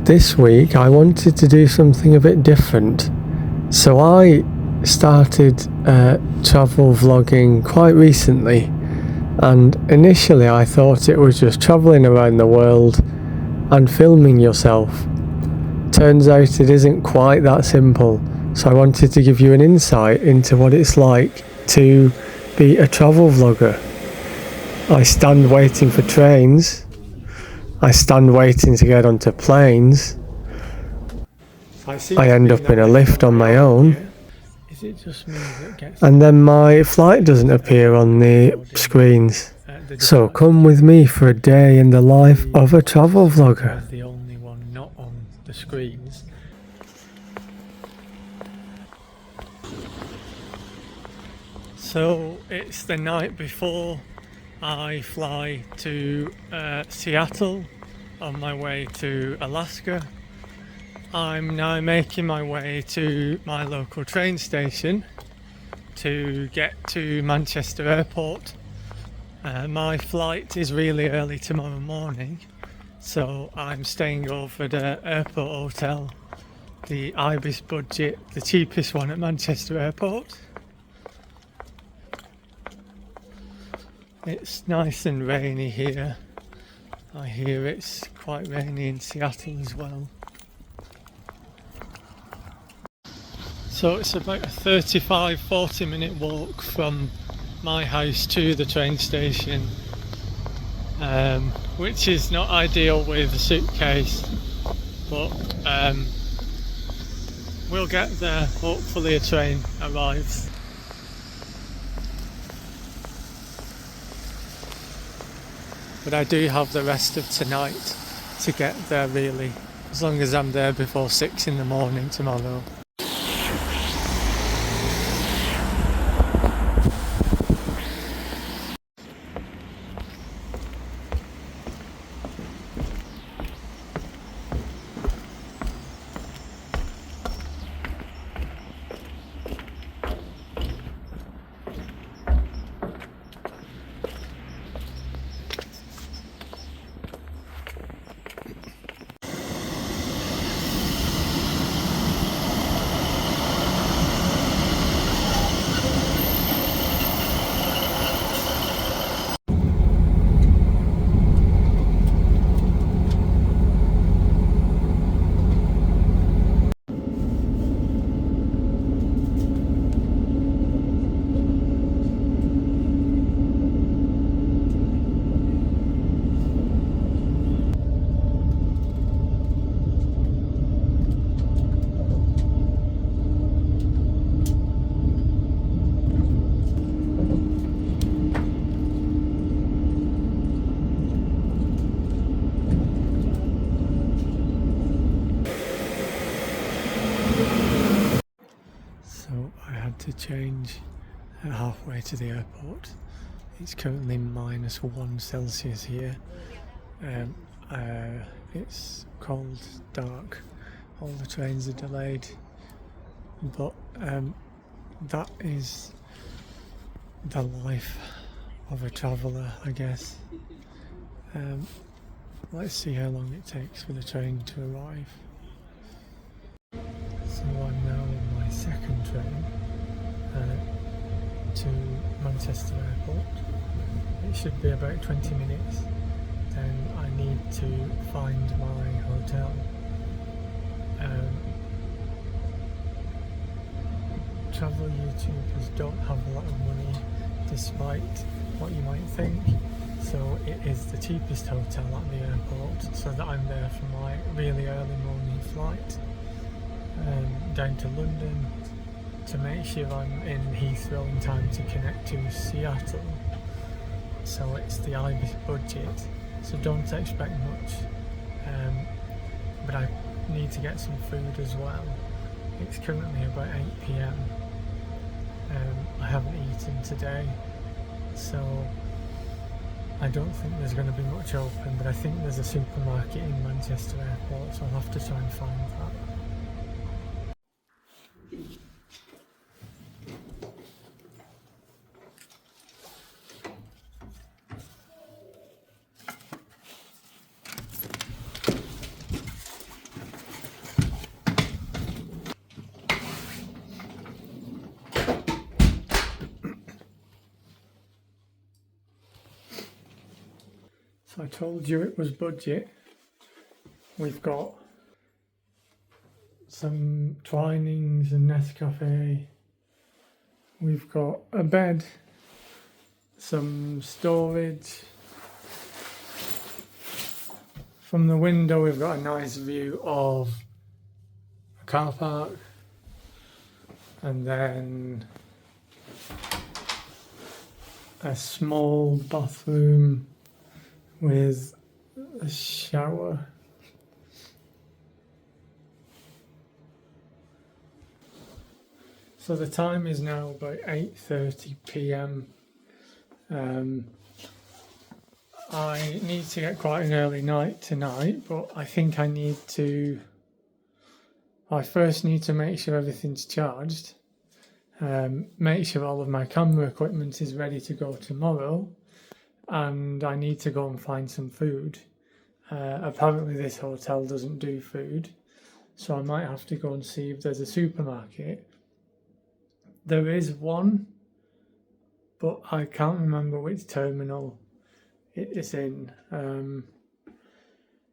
This week I wanted to do something a bit different, so I started travel vlogging quite recently, and initially I thought it was just travelling around the world and filming yourself. Turns out it isn't quite that simple, so I wanted to give you an insight into what it's like to be a travel vlogger. I stand waiting for trains, I stand waiting to get onto planes, I end up in a lift on my own, and then my flight doesn't appear on the screens. So come with me for a day in the life of a travel vlogger. The only one not on the screens. So it's the night before I fly to Seattle on my way to Alaska. I'm now making my way to my local train station to get to Manchester Airport. My flight is really early tomorrow morning, so I'm staying over at the airport hotel, the Ibis budget, the cheapest one at Manchester Airport. It's nice and rainy here. I hear it's quite rainy in Seattle as well. So it's about a 35-40 minute walk from my house to the train station, which is not ideal with a suitcase, but we'll get there. Hopefully a train arrives. But I do have the rest of tonight to get there, really, as long as I'm there before 6 in the morning tomorrow. To change halfway to the airport. It's currently -1 Celsius here. It's cold, dark, all the trains are delayed, but that is the life of a traveller, I guess. Let's see how long it takes for the train to arrive. So I'm now on my second train to Manchester Airport. It should be about 20 minutes. Then I need to find my hotel. Travel YouTubers don't have a lot of money, despite what you might think. So it is the cheapest hotel at the airport, so that I'm there for my really early morning flight down to London, to make sure I'm in Heathrow in time to connect to Seattle. So it's the Ibis budget, so don't expect much, but I need to get some food as well. It's currently about 8 PM. I haven't eaten today, so I don't think there's going to be much open, but I think there's a supermarket in Manchester Airport, so I'll have to try and find that. So I told you it was budget. We've got some Twinings and Nescafe. We've got a bed, some storage. From the window we've got a nice view of a car park, and then a small bathroom with a shower. So the time is now about 8:30 p.m. I need to get quite an early night tonight, but I think I first need to make sure everything's charged, make sure all of my camera equipment is ready to go tomorrow, and I need to go and find some food. Apparently this hotel doesn't do food, so I might have to go and see if there's a supermarket. There is one, but I can't remember which terminal it is in.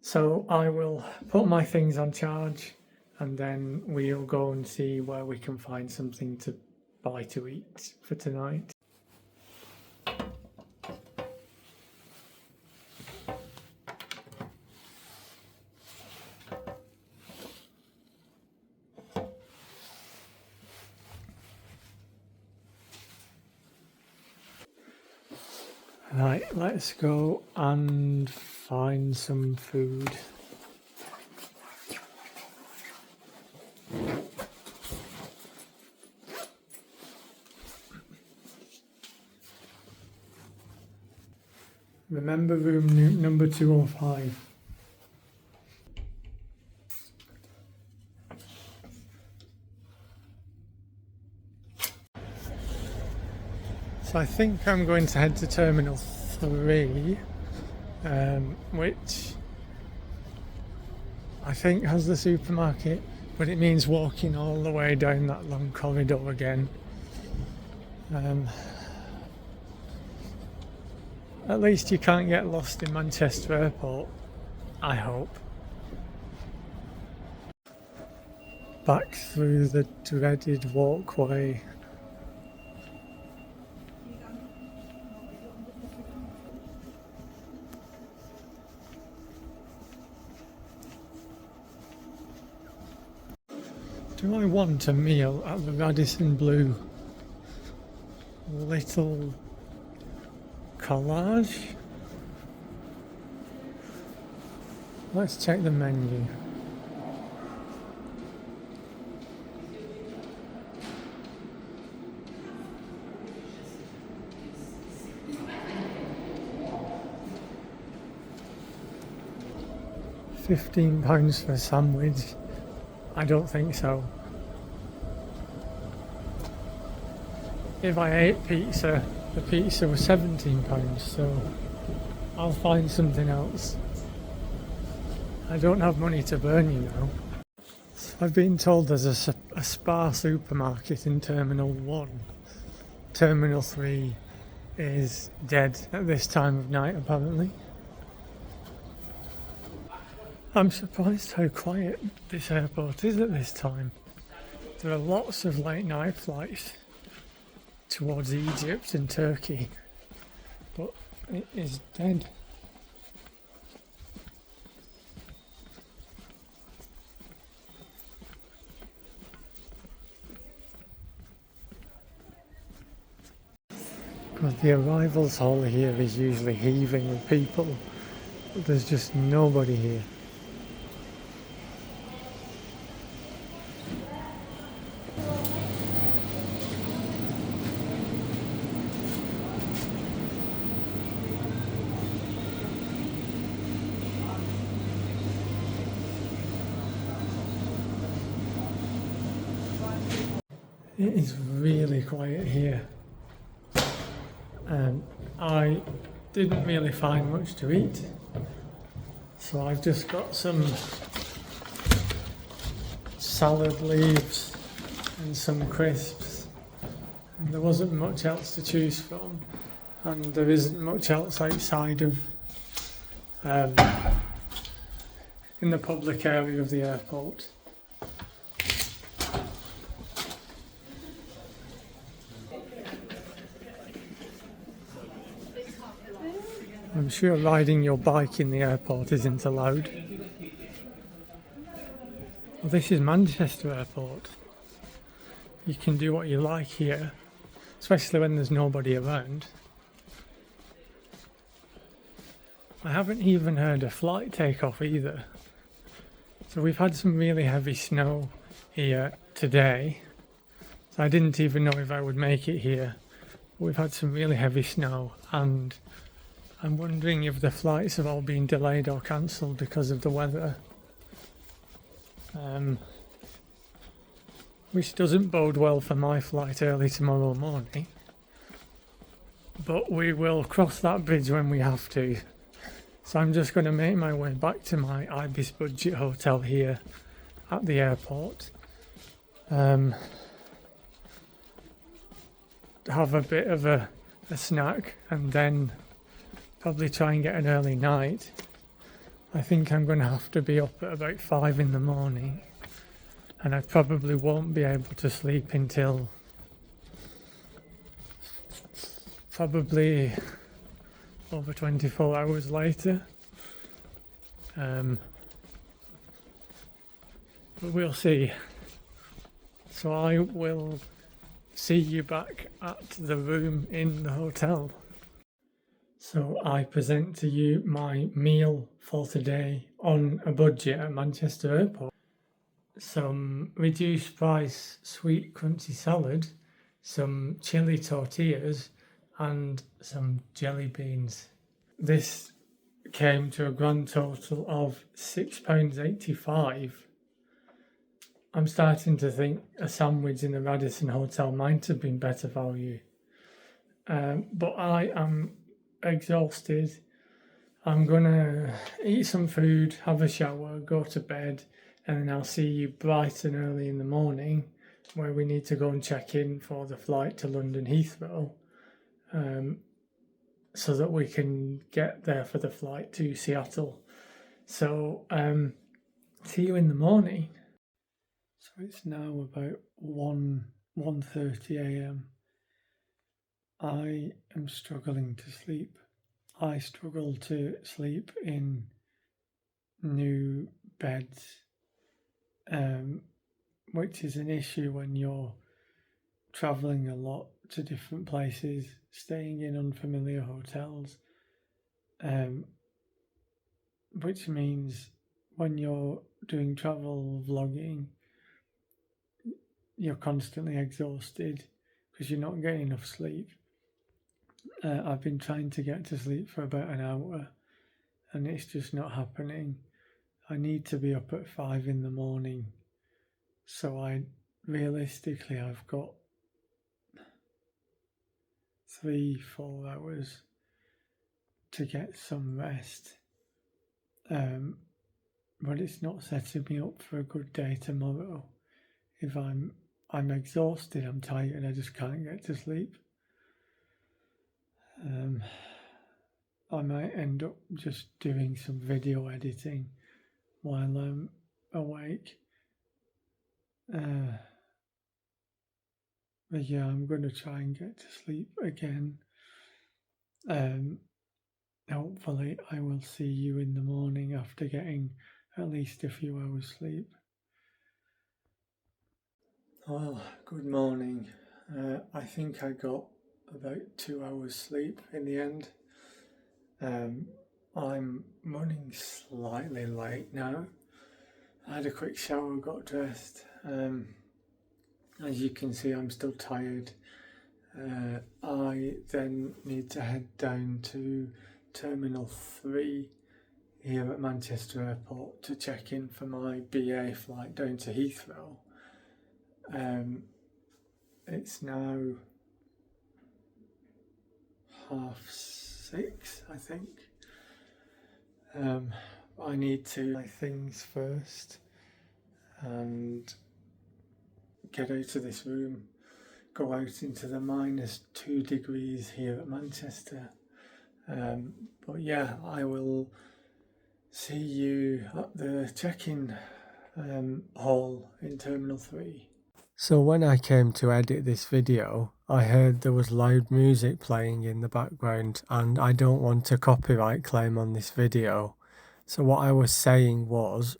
So I will put my things on charge, and then we'll go and see where we can find something to buy to eat for tonight. Right, let's go and find some food. Remember room number 205. So I think I'm going to head to Terminal 3, which I think has the supermarket, but it means walking all the way down that long corridor again. At least you can't get lost in Manchester Airport, I hope. Back through the dreaded walkway. Do I want a meal at the Radisson Blu Little Collage? Let's check the menu. £15 for a sandwich? I don't think so. If I ate pizza, the pizza was £17, so I'll find something else. I don't have money to burn, you know. I've been told there's a Spar supermarket in Terminal 1. Terminal 3 is dead at this time of night, apparently. I'm surprised how quiet this airport is at this time. There are lots of late night flights towards Egypt and Turkey, but it is dead. God, the arrivals hall here is usually heaving with people, but there's just nobody here. It is really quiet here. I didn't really find much to eat, so I've just got some salad leaves and some crisps, and there wasn't much else to choose from, and there isn't much else outside of in the public area of the airport. I'm sure riding your bike in the airport isn't allowed. Well, this is Manchester Airport. You can do what you like here, especially when there's nobody around. I haven't even heard a flight take off either. So we've had some really heavy snow here today. So I didn't even know if I would make it here. We've had some really heavy snow, and I'm wondering if the flights have all been delayed or cancelled because of the weather. Which doesn't bode well for my flight early tomorrow morning. But we will cross that bridge when we have to. So I'm just going to make my way back to my Ibis budget hotel here at the airport. Have a bit of a snack and then probably try and get an early night. I think I'm going to have to be up at about 5 in the morning, and I probably won't be able to sleep until probably over 24 hours later. But we'll see. So I will see you back at the room in the hotel. So I present to you my meal for today on a budget at Manchester Airport. Some reduced price sweet crunchy salad, some chili tortillas, and some jelly beans. This came to a grand total of £6.85. I'm starting to think a sandwich in the Radisson Hotel might have been better value. But I am exhausted. I'm gonna eat some food, have a shower, go to bed, and then I'll see you bright and early in the morning, where we need to go and check in for the flight to London Heathrow, so that we can get there for the flight to Seattle. So see you in the morning. So it's now about 1:30 a.m. I am struggling to sleep. I struggle to sleep in new beds, which is an issue when you're travelling a lot to different places, staying in unfamiliar hotels, which means when you're doing travel vlogging, you're constantly exhausted because you're not getting enough sleep. I've been trying to get to sleep for about an hour and it's just not happening. I need to be up at 5 in the morning. So realistically I've got 3-4 hours to get some rest. But it's not setting me up for a good day tomorrow. If I'm exhausted, I'm tired, I just can't get to sleep. I might end up just doing some video editing while I'm awake. But yeah, I'm going to try and get to sleep again. Hopefully I will see you in the morning after getting at least a few hours sleep. Well, good morning. I think I got about 2 hours sleep in the end. I'm running slightly late now. I had a quick shower, got dressed. As you can see, I'm still tired. I then need to head down to Terminal 3 here at Manchester Airport to check in for my BA flight down to Heathrow. It's now 6:30, I think. I need to buy things first and get out of this room, go out into the -2 degrees here at Manchester. But yeah, I will see you at the check-in hall in Terminal 3. So when I came to edit this video, I heard there was loud music playing in the background, and I don't want a copyright claim on this video. So what I was saying was,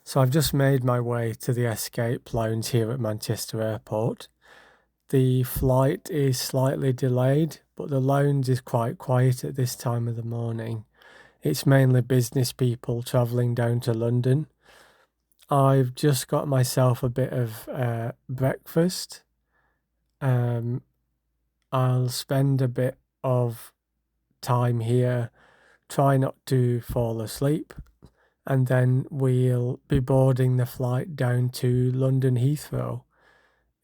so I've just made my way to the Escape Lounge here at Manchester Airport. The flight is slightly delayed, but the lounge is quite quiet at this time of the morning. It's mainly business people travelling down to London. I've just got myself a bit of breakfast. I'll spend a bit of time here, try not to fall asleep, and then we'll be boarding the flight down to London Heathrow.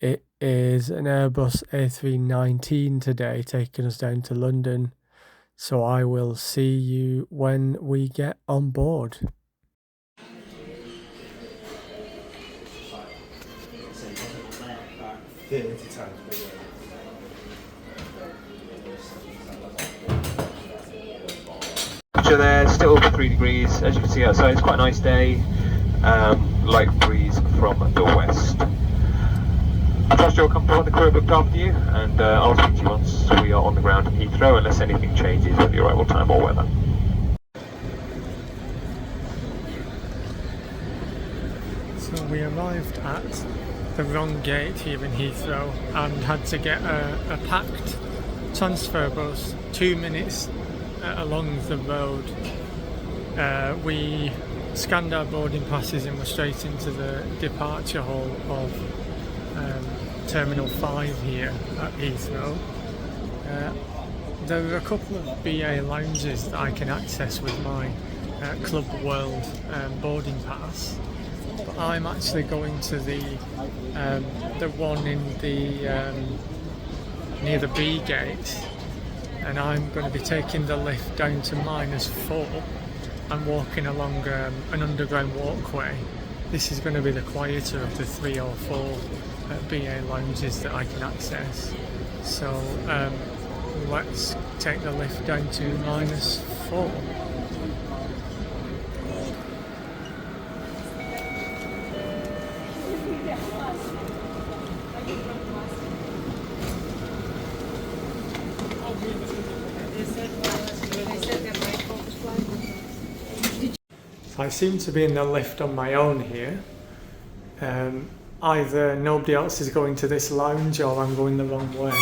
It is an Airbus A319 today, taking us down to London. So I will see you when we get on board. There, still over 3 degrees, as you can see outside. It's quite a nice day, light breeze from the west. I trust you're comfortable on the crew booked after you, and I'll speak to you once we are on the ground in Heathrow, unless anything changes with the arrival time or weather. So we arrived at the wrong gate here in Heathrow and had to get a packed transfer bus 2 minutes along the road. We scanned our boarding passes and were straight into the departure hall of Terminal 5 here at Heathrow. There are a couple of BA lounges that I can access with my Club World boarding pass, but I'm actually going to the one in the near the B gate, and I'm going to be taking the lift down to -4 and walking along an underground walkway. This is going to be the quieter of the 3 or 4 BA lounges that I can access. So let's take the lift down to -4. I seem to be in the lift on my own here. Either nobody else is going to this lounge or I'm going the wrong way.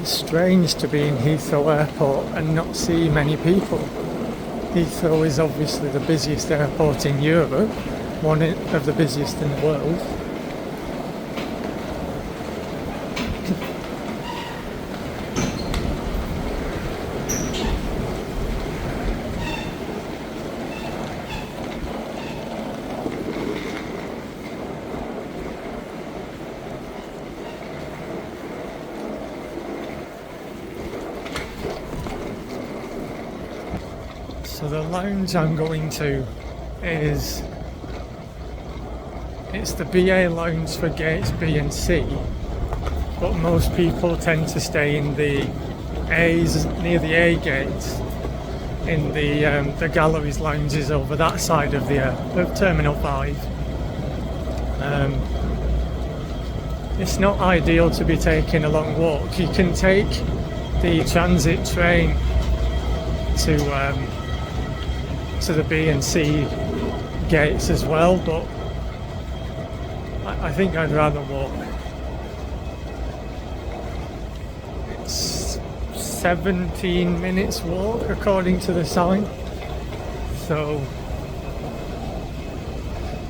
It's strange to be in Heathrow Airport and not see many people. Heathrow is obviously the busiest airport in Europe, one of the busiest in the world. So the lounge I'm going to it's the BA lounge for gates B and C, but most people tend to stay in the A's, near the A gates, in the galleries lounges over that side of the Terminal 5. It's not ideal to be taking a long walk. You can take the transit train to the B and C gates as well, but I think I'd rather walk. It's 17 minutes walk according to the sign, so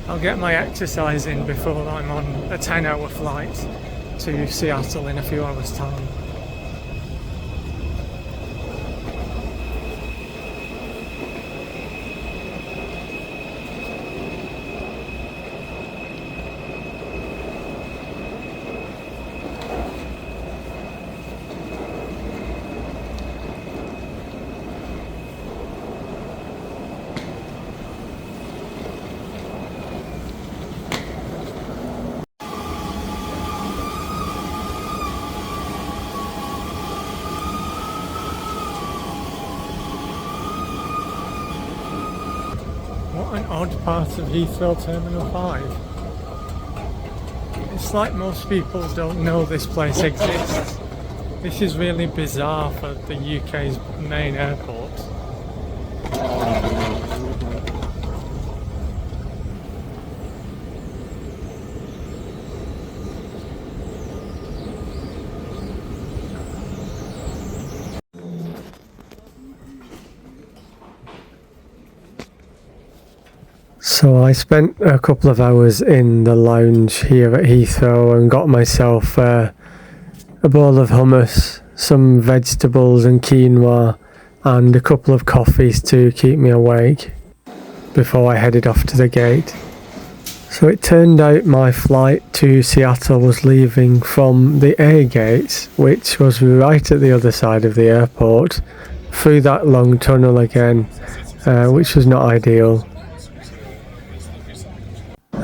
I'll get my exercise in before I'm on a 10-hour flight to Seattle in a few hours' time. What an odd part of Heathrow Terminal 5. It's like most people don't know this place exists. This is really bizarre for the UK's main airport. So I spent a couple of hours in the lounge here at Heathrow and got myself a bowl of hummus, some vegetables and quinoa, and a couple of coffees to keep me awake before I headed off to the gate. So it turned out my flight to Seattle was leaving from the A gate, which was right at the other side of the airport, through that long tunnel again, which was not ideal.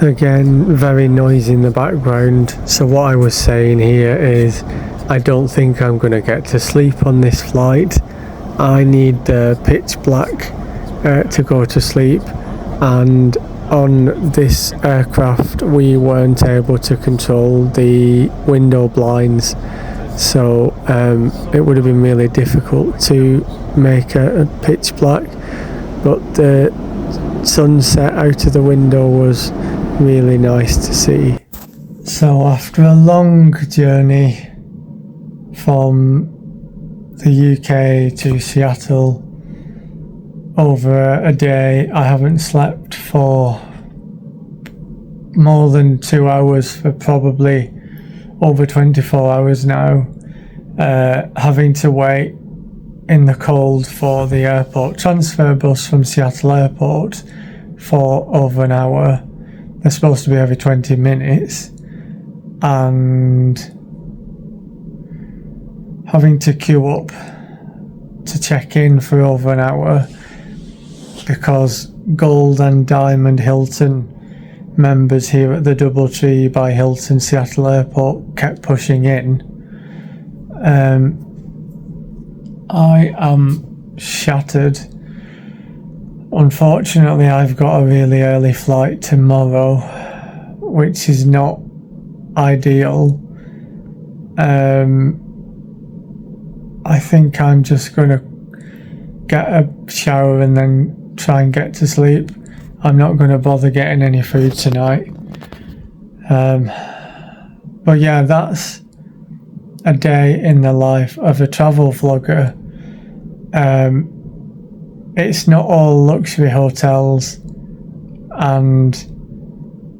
Again, very noisy in the background, so what I was saying here is I don't think I'm going to get to sleep on this flight. I need the pitch black to go to sleep, and on this aircraft we weren't able to control the window blinds, so it would have been really difficult to make a pitch black, but the sunset out of the window was really nice to see. So after a long journey from the UK to Seattle over a day, I haven't slept for more than 2 hours for probably over 24 hours now, having to wait in the cold for the airport transfer bus from Seattle Airport for over an hour. They're supposed to be every 20 minutes, and having to queue up to check in for over an hour because Gold and Diamond Hilton members here at the Doubletree by Hilton Seattle Airport kept pushing in. I am shattered. Unfortunately, I've got a really early flight tomorrow, which is not ideal. I think I'm just going to get a shower and then try and get to sleep. I'm not going to bother getting any food tonight. But yeah, that's a day in the life of a travel vlogger. It's not all luxury hotels and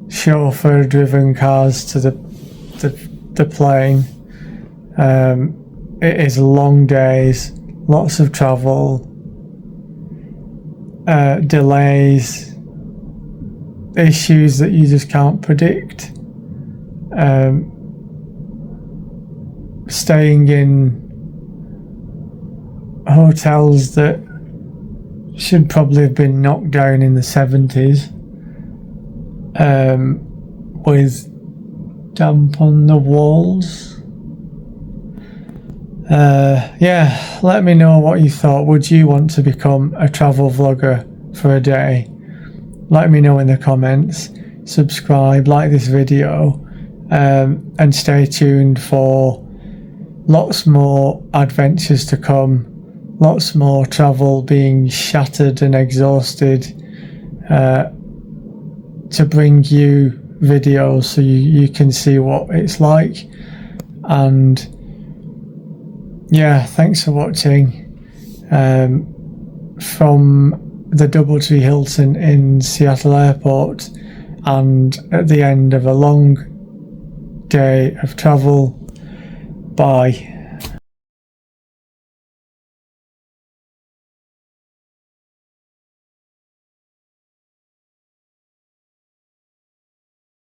chauffeur-driven cars to the plane. It is long days, lots of travel, delays, issues that you just can't predict. Staying in hotels that should probably have been knocked down in the 70s, with damp on the walls. Yeah, let me know what you thought. Would you want to become a travel vlogger for a day? Let me know in the comments. Subscribe, like this video, and stay tuned for lots more adventures to come. Lots more travel, being shattered and exhausted, to bring you videos so you can see what it's like. And yeah, thanks for watching. From the Doubletree Hilton in Seattle Airport, and at the end of a long day of travel. Bye.